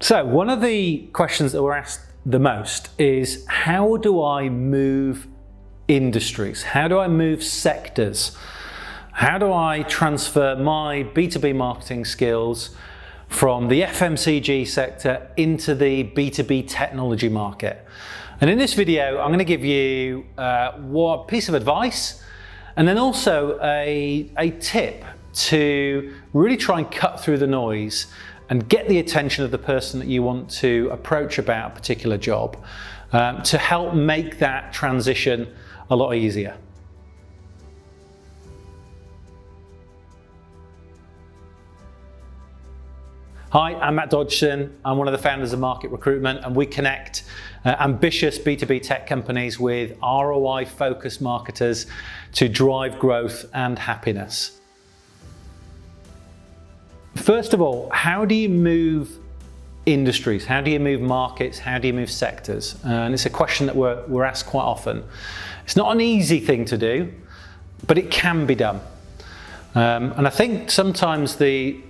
So one of the questions that we're asked the most is, how do I move industries? How do I move sectors? How do I transfer my B2B marketing skills from the FMCG sector into the B2B technology market? And in this video, I'm going to give you one piece of advice and then also a tip to really try and cut through the noise and get the attention of the person that you want to approach about a particular job, to help make that transition a lot easier. Hi, I'm Matt Dodgson. I'm one of the founders of Market Recruitment, and we connect ambitious B2B tech companies with ROI-focused marketers to drive growth and happiness. First of all, how do you move industries? How do you move markets? How do you move sectors? And it's a question that we're asked quite often. It's not an easy thing to do, but it can be done. And I think sometimes the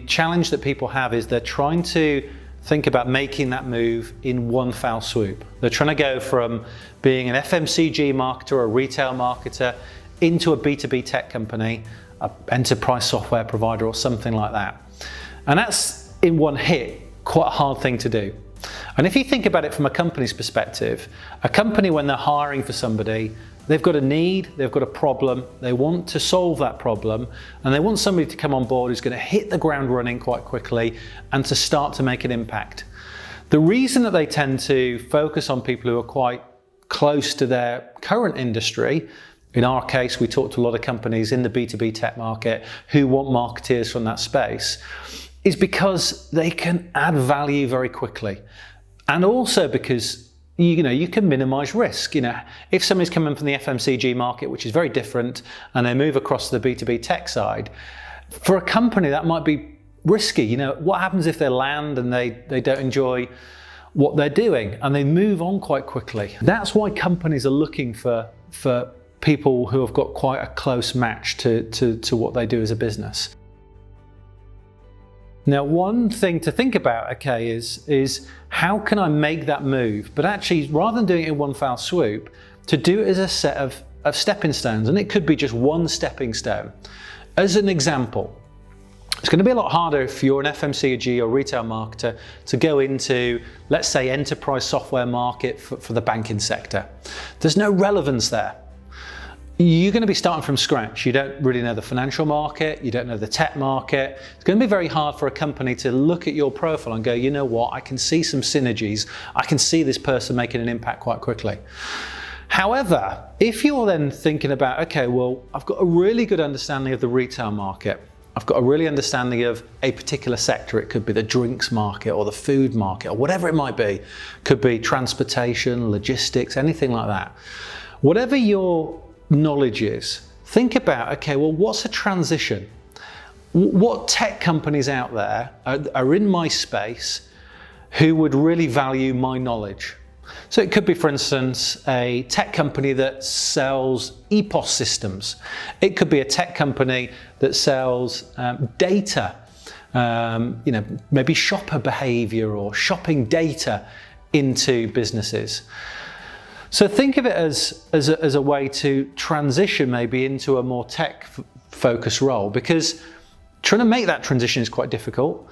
challenge that people have is they're trying to think about making that move in one foul swoop. They're trying to go from being an FMCG marketer or a retail marketer into a B2B tech company, an enterprise software provider or something like that. And that's, in one hit, quite a hard thing to do. And if you think about it from a company's perspective, a company, when they're hiring for somebody, they've got a need, they've got a problem, they want to solve that problem, and they want somebody to come on board who's going to hit the ground running quite quickly and to start to make an impact. The reason that they tend to focus on people who are quite close to their current industry, in our case, we talk to a lot of companies in the B2B tech market who want marketeers from that space, is because they can add value very quickly. And also because you can minimize risk. If somebody's coming from the FMCG market, which is very different, and they move across to the B2B tech side, for a company that might be risky. What happens if they land and they don't enjoy what they're doing and they move on quite quickly? That's why companies are looking for people who have got quite a close match to what they do as a business. Now, one thing to think about, is how can I make that move? But actually, rather than doing it in one foul swoop, to do it as a set of stepping stones, and it could be just one stepping stone. As an example, it's going to be a lot harder if you're an FMCG or retail marketer to go into, let's say, enterprise software market for the banking sector. There's no relevance there. You're going to be starting from scratch. You don't really know the financial market, you don't know the tech market. It's going to be very hard for a company to look at your profile and go, you know what, I can see some synergies. I can see this person making an impact quite quickly. However, if you're then thinking about, okay, well, I've got a really good understanding of the retail market. I've got a really understanding of a particular sector. It could be the drinks market or the food market or whatever it might be. Could be transportation, logistics, anything like that. Whatever your knowledge is, think about, okay, well, what's a transition? What tech companies out there are in my space who would really value my knowledge? So it could be, for instance, a tech company that sells EPOS systems. It could be a tech company that sells data, maybe shopper behavior or shopping data into businesses. So think of it as a way to transition maybe into a more tech-focused role, because trying to make that transition is quite difficult.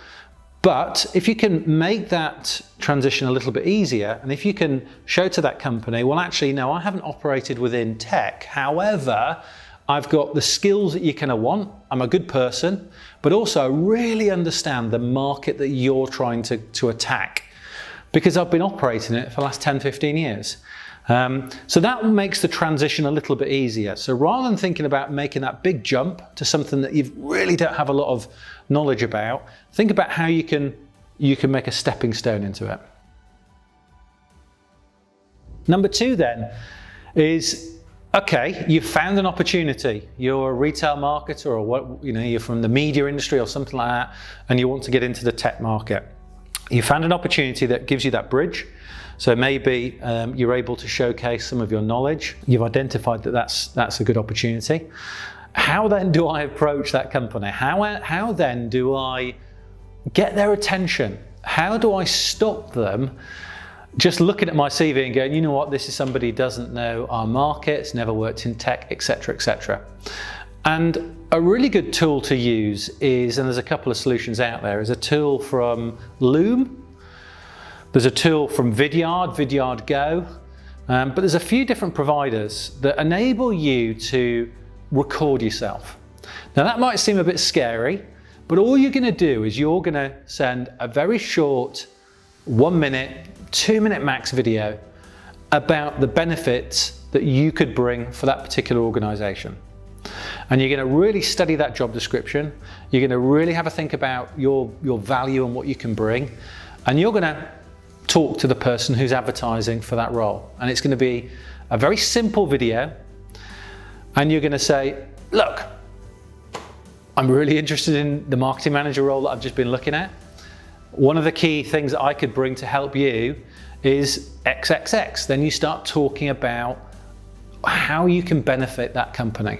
But if you can make that transition a little bit easier, and if you can show to that company, well, actually, no, I haven't operated within tech. However, I've got the skills that you kind of want. I'm a good person, but also I really understand the market that you're trying to attack, because I've been operating it for the last 10, 15 years. So that makes the transition a little bit easier. So rather than thinking about making that big jump to something that you really don't have a lot of knowledge about, think about how you can make a stepping stone into it. Number two then is, okay, you've found an opportunity. You're a retail marketer, or you're from the media industry or something like that, and you want to get into the tech market. You found an opportunity that gives you that bridge. So maybe you're able to showcase some of your knowledge. You've identified that that's a good opportunity. How then do I approach that company? How then do I get their attention? how do I stop them just looking at my CV and going, you know what, this is somebody who doesn't know our markets, never worked in tech, etc., etc. And a really good tool to use is, and there's a couple of solutions out there, is a tool from Loom. There's a tool from Vidyard Go, but there's a few different providers that enable you to record yourself. Now that might seem a bit scary, but all you're going to do is you're going to send a very short 1 minute, 2 minute max video about the benefits that you could bring for that particular organization. And you're going to really study that job description. You're going to really have a think about your value and what you can bring. And you're going to talk to the person who's advertising for that role. And it's going to be a very simple video. And you're going to say, look, I'm really interested in the marketing manager role that I've just been looking at. One of the key things that I could bring to help you is XXX. Then you start talking about how you can benefit that company.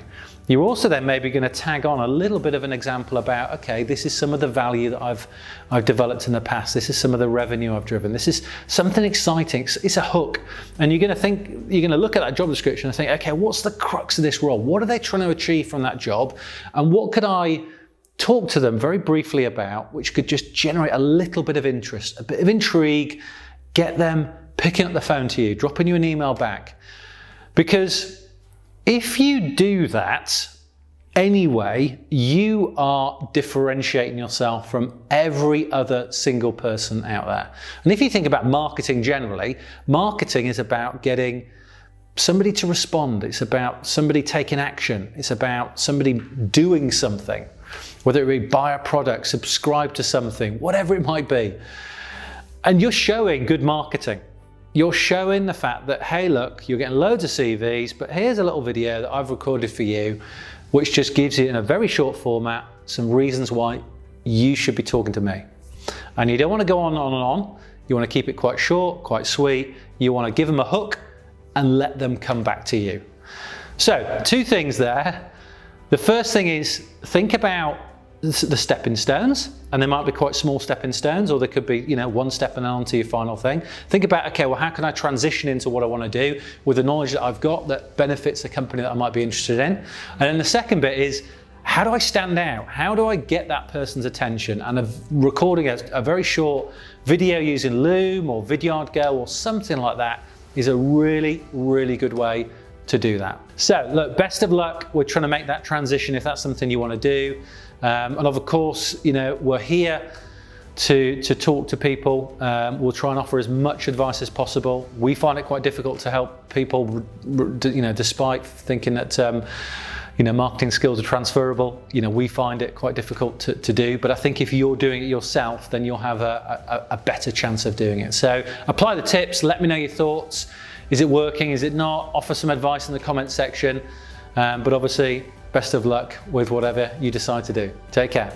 You're also then maybe going to tag on a little bit of an example about, okay, this is some of the value that I've developed in the past. This is some of the revenue I've driven. This is something exciting. It's a hook. And you're going to look at that job description and think, okay, what's the crux of this role? What are they trying to achieve from that job? And what could I talk to them very briefly about, which could just generate a little bit of interest, a bit of intrigue, get them picking up the phone to you, dropping you an email back. Because if you do that anyway, you are differentiating yourself from every other single person out there. And if you think about marketing generally, marketing is about getting somebody to respond. It's about somebody taking action. It's about somebody doing something, whether it be buy a product, subscribe to something, whatever it might be. And you're showing good marketing. You're showing the fact that, hey, look, you're getting loads of CVs, but here's a little video that I've recorded for you, which just gives you in a very short format some reasons why you should be talking to me. And you don't want to go on and on. You want to keep it quite short, quite sweet. You want to give them a hook and let them come back to you. So, two things there. The first thing is think about the stepping stones, and they might be quite small stepping stones, or they could be, one step and on to your final thing. Think about, okay, well, how can I transition into what I want to do with the knowledge that I've got that benefits the company that I might be interested in? And then the second bit is, how do I stand out? How do I get that person's attention? And recording a very short video using Loom or Vidyard Go or something like that is a really, really good way to do that. So look, best of luck. We're trying to make that transition if that's something you want to do. And of course, we're here to talk to people. We'll try and offer as much advice as possible. We find it quite difficult to help people, despite thinking that marketing skills are transferable. We find it quite difficult to do, but I think if you're doing it yourself, then you'll have a better chance of doing it. So apply the tips, let me know your thoughts. Is it working? Is it not? Offer some advice in the comments section. But obviously, best of luck with whatever you decide to do. Take care.